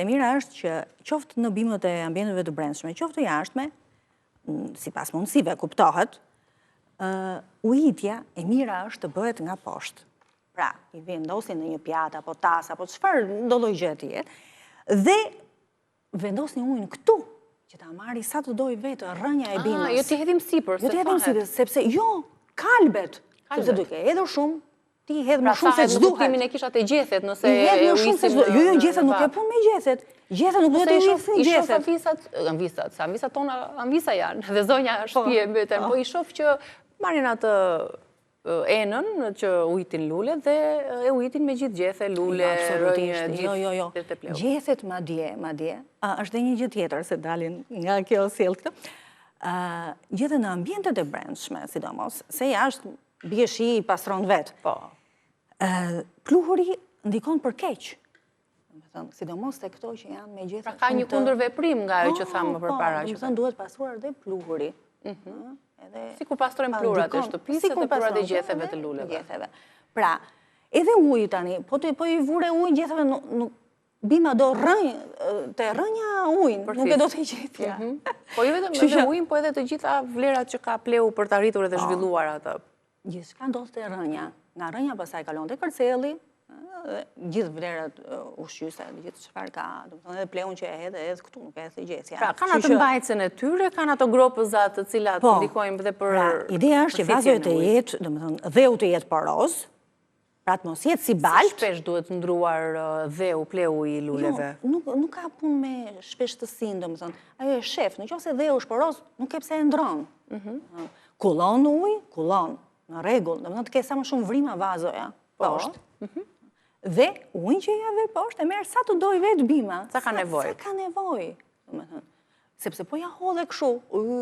e mira është që qoftë në bimët e ambienteve të brendshme, qoftë të jashtme, sipas mundësive kuptohet, ujitja e mira është të bëhet nga poshtë. Pra, i vendosin në një pjatë, apo tas, apo çfarë do lloj gjë tjetër, dhe vendosni ujin këtu, që ta marri sa të doj vetë rrënja e bimës. Jo t'i hedhim sipër, jo t'i hedhim sipër, sepse kalbet, sepse duke hedhur shumë, ti hedh më shumë se ç'duhet. Pra, sa hedh e kishat e gjethet, nëse e uisim. Jo, gjethet nuk e punë me gjethet. Gjethet nuk do të uisin gjethet. Anvisat tona, anvisa janë, dhe zonja shtëpie mbeten, po i shoh që marrin atë enën që ujitin lule dhe e ujitin me gjithë gjethe, lule, rrënje, gjithë. Gjethet madje, është dhe një gjë tjetër, se dalin nga kjo sjell këtë. Gjethet në ambientet e brendshme, sidomos, se jashtë bie shi i pastron vetë. Po. Pluhuri ndikon për keq. Sidomos te këto që janë me gjethe. Pra ka një kundërveprim nga ajo që thamë më përpara. Po, duhet pastruar dhe pluhuri. Si kur pastrojmë pluhurat e shtëpisë dhe pluhurat e gjetheve të luleve. Pra, edhe uji tani, po i vure ujin gjetheve, bima do të rrënja ujin, nuk e do të gjithja. Po jo vetëm me ujin, po edhe të gjitha vlerat që ka pleu për të arritur edhe zhvilluar atë. Gjithçka ndodh te rrënja. Nga rrënja pastaj kalon te kërcelli, gjithë vlerat ushqyese, gjithë çfarë ka, domethënë edhe pleun që e hedh edhe këtu, nuk e hedh gjecja. Pra, kanë atë mbajtjen e tyre, kanë ato gropëza të cilat ndikojnë dhe për. Ideja është që vazoja të jetë, domethënë dheu të jetë poroz, pra të mos jetë si balt. Shpesh duhet ndruar dheu, pleu i luleve. Nuk ka punë me shpeshtësinë, domethënë. Ajo e shef, nëse dheu është poroz, nuk e pse e ndron. Kullon ujë, kullon. Në rregull, domethënë të ketë sa më shumë vrima vazoja poshtë. Dhe ujin që ja ve poshtë e merr sa të doj vetë bima. Sa ka nevojë. Sa ka nevojë, domethënë. Sepse po ja hodhe kështu,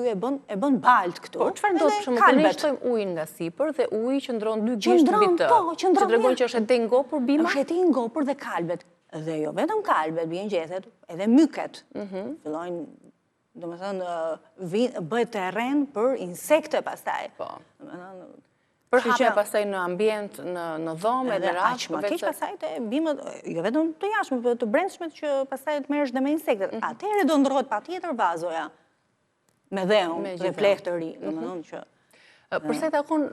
e bën balt këtu. Po çfarë ndodh për shembull, ne shtojmë ujin nga sipër dhe uji qëndron 2 gisht mbi të. Që tregojnë që është e ngopur bima. Është e ngopur dhe kalbet. Dhe jo vetëm kalbet, bien gjethet, edhe myket. Fillojnë, domethënë, bëhet terren për insekte pastaj. Po. Për hapje pastaj në ambient, në dhomë, edhe rreth. Keq pastaj te bimët, jo vetëm të jashtme, por të brendshmet që pastaj të merresh dhe me insektet. Atëherë do ndrohet patjetër vazoja me dheun dhe plehtë të ri, domethënë që. Përsa i takon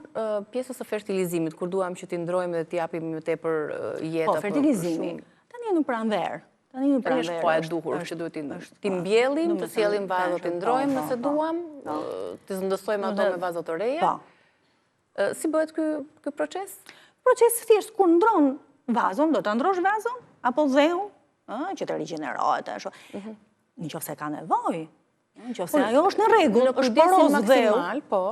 pjesës së fertilizimit, kur duam që t'i ndrojmë dhe t'i japim më tepër jetë. Po, fertilizimi. Tani në pranverë. Tani është po e duhur që duhet t'i mbjellim, të sjellim vazot, t'i ndrojmë nëse duam, të zëndësojmë ato me vazot të reja. Si bëhet ky proces? Procesi thjesht kur ndron vazon, do ta ndrosh vazon apo dheun, që të rigjenerohet ashtu. Nëse ka nevojë, nëse ajo është në rregull, është poroz dheu, po,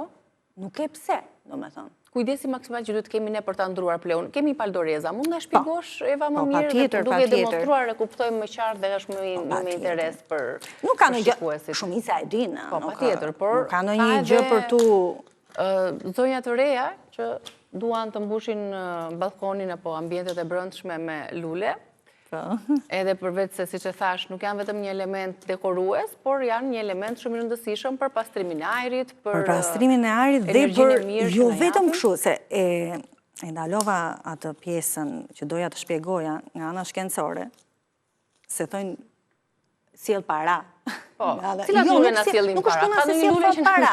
nuk e pse, domethënë. Kujdesi maksimal që duhet kemi ne për ta ndruar pleun. Kemi Paldoreza, mund na shpjegosh Eva më mirë, duke demonstruar e kuptojmë më qartë dhe është më interes për. Nuk ka ndonjë shumica e din, po patjetër, por ka ndonjë gjë për tu. Zonja të reja që duan të mbushin balkonin apo ambientet e brendshme me lule, edhe përveç se, siç e thash, nuk janë vetëm një element dekorues, por janë një element shumë i rëndësishëm për pastrimin e ajrit, për pastrimin e ajrit dhe për jo vetëm kështu, se e ndalova atë pjesën që doja të shpjegoja nga ana shkencore, se thonë sjell para. Po, cilat lule na sjellin para? Ka ndonjë lule që para.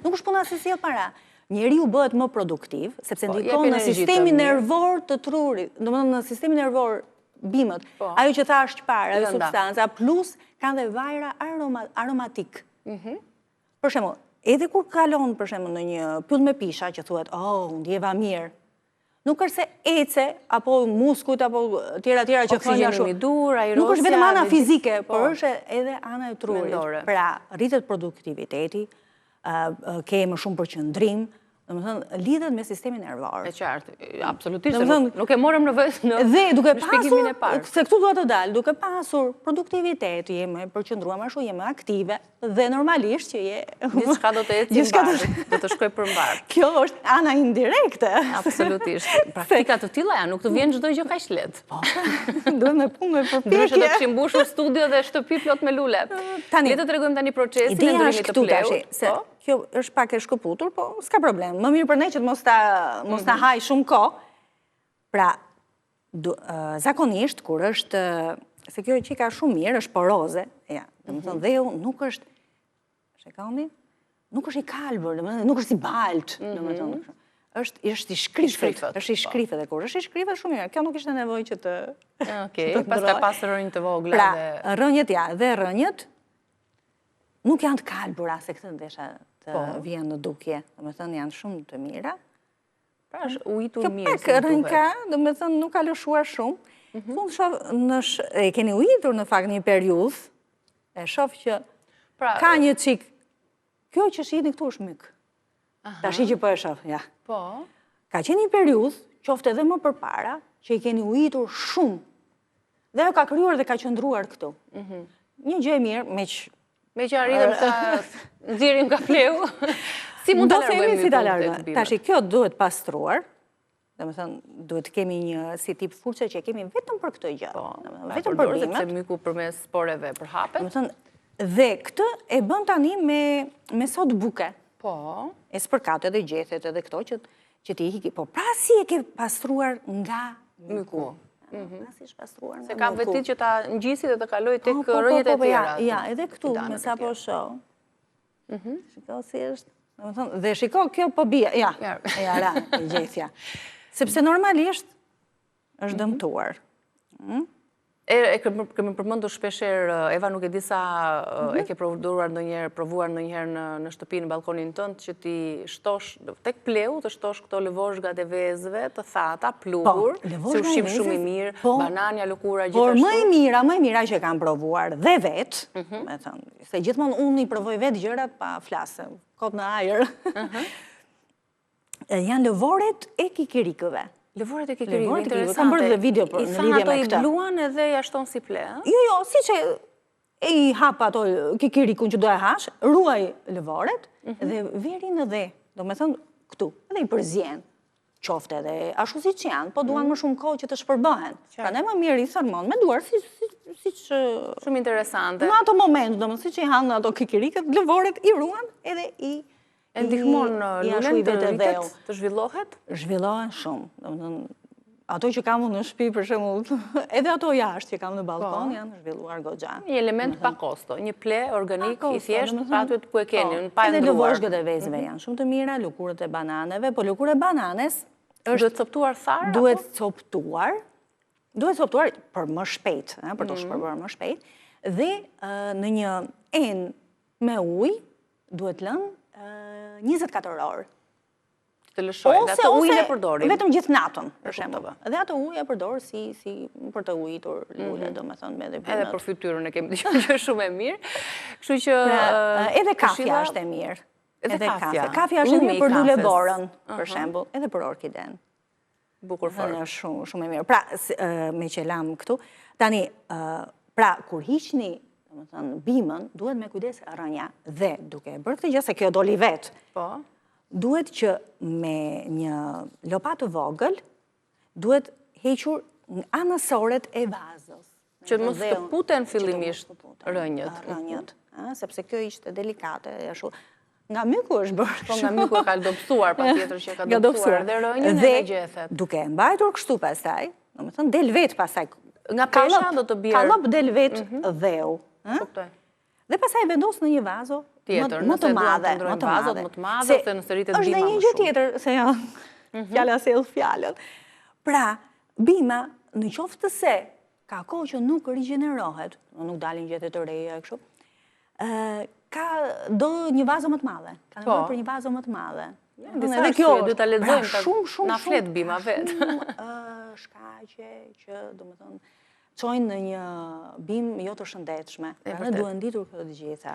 Nuk është puna se sjell para. Njeriu bëhet më produktiv, sepse ndikon në sistemin nervor të trurit, domethënë në sistemin nervor bimët. Ajo që thash para, ajo substanca, plus kanë dhe vajra aromatik. Për shembull, edhe kur kalon për shembull në një pyll me pisha që thuhet, ndjeva mirë. Nuk është se ece, apo muskujt, apo tjera që thonë ashtu. Nuk është vetëm ana fizike, por është edhe ana e trurit. Pra, rritet produktiviteti, ke më shumë përqendrim, domethënë lidhet me sistemin nervor. E qartë, absolutisht. Nuk e morëm në shpjegimin e parë. Se këtu duhet të dalë, duke pasur produktivitet, jemi përqendruar më shumë, jemi aktive dhe normalisht që je gjithçka do të ecë mbar, do të shkojë përmbar. Kjo është ana indirekte. Absolutisht. Praktika të tilla janë, nuk të vjen çdo gjë kaq lehtë. Po. Duhet me punë me përpjekje. Ndryshe do kishim mbushur studio dhe shtëpi plot me lule. Le të tregojmë tani procesin e ndryrimit të pleut. Kjo është pak e shkëputur, po s'ka problem. Më mirë për ne që të mos ta haj shumë kohë. Pra, zakonisht, kur është se kjo qika shumë mirë, është poroze, ja, dhe më thënë, dheu nuk është, shekoni, nuk është i kalbër, nuk është i balt, dhe më thënë, është i shkrifet, është i shkrifet e kur, është i shkrifet shumë mirë, kjo nuk ishte nevoj që të... Okej, pas ka pas rënjë të vogla dhe... Pra, rënjët, ja, dhe rënjët nuk janë të kalbura, se këtë ndesha të vjen në dukje, dhe më thënë, janë shumë të mira. Pra, është ujitur mirë, si duhet. Rënjë ka, dhe më thënë, nuk ka lëshuar shumë. E keni ujitur në fakt një periudhë, e shof që ka një qik, kjo që shihni këtu është myk. Ta shi që po e shof, ja. Ka qenë një periudhë, qofte edhe më përpara, që i keni ujitur shumë. Dhe ajo ka kryuar dhe ka qëndruar këtu. Një gjë e mirë, me që arritëm të nxirim ka fleu, si mund të largojmë mykun? Tashi, kjo duhet pastruar, dhe më thënë, duhet kemi një si tip furçe që kemi vetëm për këtë gjë. Vetëm për bimet. Sepse myku përmes sporeve përhapet. Dhe këtë e bën tani me sot buke. Po. E spërkat edhe gjethet edhe këto që ti hiki. Po pra si e ke pastruar nga myku? Si është pastruar nga myku? Se ka vetit që ta ngjisi dhe të kaloj tek rënjët e tjera. Ja, edhe këtu, me sa po shoh. Shiko si është. Dhe shiko, kjo po bie. Ja, ra, e gjethja. Sepse normalisht është dëmtuar. E kemi përmendur shpesher, Eva, nuk e di sa e ke provuar ndonjëherë në shtëpi në balkonin tënd që ti shtosh tek pleu, të shtosh këto lëvozhgat e vezëve të thata, pluhur, si ushqim shumë i mirë, banania, lëkura, gjithashtu. Por më e mira që kam provuar dhe vetë, me thënë, se gjithmonë unë i provoj vetë gjërat pa flasë, kot në ajër. Janë lëvoret e kikirikëve. Lëvoret e kikirikëve, interesante. Kam bërë dhe video në lidhje me këtë. I bluan edhe ja shton si ple? Jo, si që i hap ato kikirikun që do e hash, ruaj lëvoret dhe veri në dhe, do me thënë këtu, edhe i përzjen, qofte edhe ashtu si që janë, po duan më shumë kohë që të shpërbëhen. Pra ne më mirë i thërmon me duar, si që... Shumë interesante. Në ato moment, do me si që i hanë ato kikirikët, lëvoret i ruan edhe i... E ndihmon lulen të rritet, të zhvillohet? Zhvillohen shumë. Ato që kam në shtëpi, për shembull, edhe ato jashtë që kam në balkon, janë zhvilluar goxha. Një element pa kosto, një ple organik i thjesht, aty ku e keni, në pa e ndruar. Edhe lëvozhgët e vezëve janë shumë të mira, lëkurët e bananeve, po lëkurët e bananes duhet coptuar tharë? Duhet coptuar për më shpejt, për të shpërbërë më shpejt, dhe në një enë me ujë duhet lënë 24 orë. Të lëshoj, dhe ato ujë e përdorim? Vetëm gjithë natën, për shembull. Dhe ato ujë e përdor si për të ujitur lule, do me thonë me dhe bimet. Edhe për fytyrën e kemi dëgjuar që është shumë e mirë. Kështu që... Edhe kafja është e mirë. Edhe kafja. Kafja është e mirë për luleborën, për shembull, edhe për orkiden. Bukur fort. Shumë e mirë. Pra, me që lam këtu, tani, pra, kur hiqni bimën, duhet me kujdes rënja dhe duke bërë këtë gjë, se kjo doli vetë, duhet që me një lopat të vogël, duhet hequr anësoret e vazës. Që mos të puten fillimisht rënjët. Rënjët, sepse kjo ishte delikate. Nga myku është bërë. Po nga myku e ka dopsuar, pa tjetër që ka dopsuar dhe rënjën e gjethet. Dhe duke mbajtur kështu pastaj, do me thënë del vetë pastaj. Nga pesha do të bjerë. Kalop del vetë dheu. Dhe pasaj vendos në një vazo më të madhe. Se nëse rritet bima më shumë. Është dhe një gjë tjetër, se janë fjalla se edhe fjallën. Pra, bima në qoftë se ka kohë që nuk rigenerohet, nuk dalin gjethet të reja e kështu, ka do një vazo më të madhe. Ka në për një vazo më të madhe. Disa arsye, du të lexojmë na flet bima vetë. Shkaqe që, do me thonë, qojnë në një bim jo të shëndetshme. Në duhen ditur këtë të gjitha.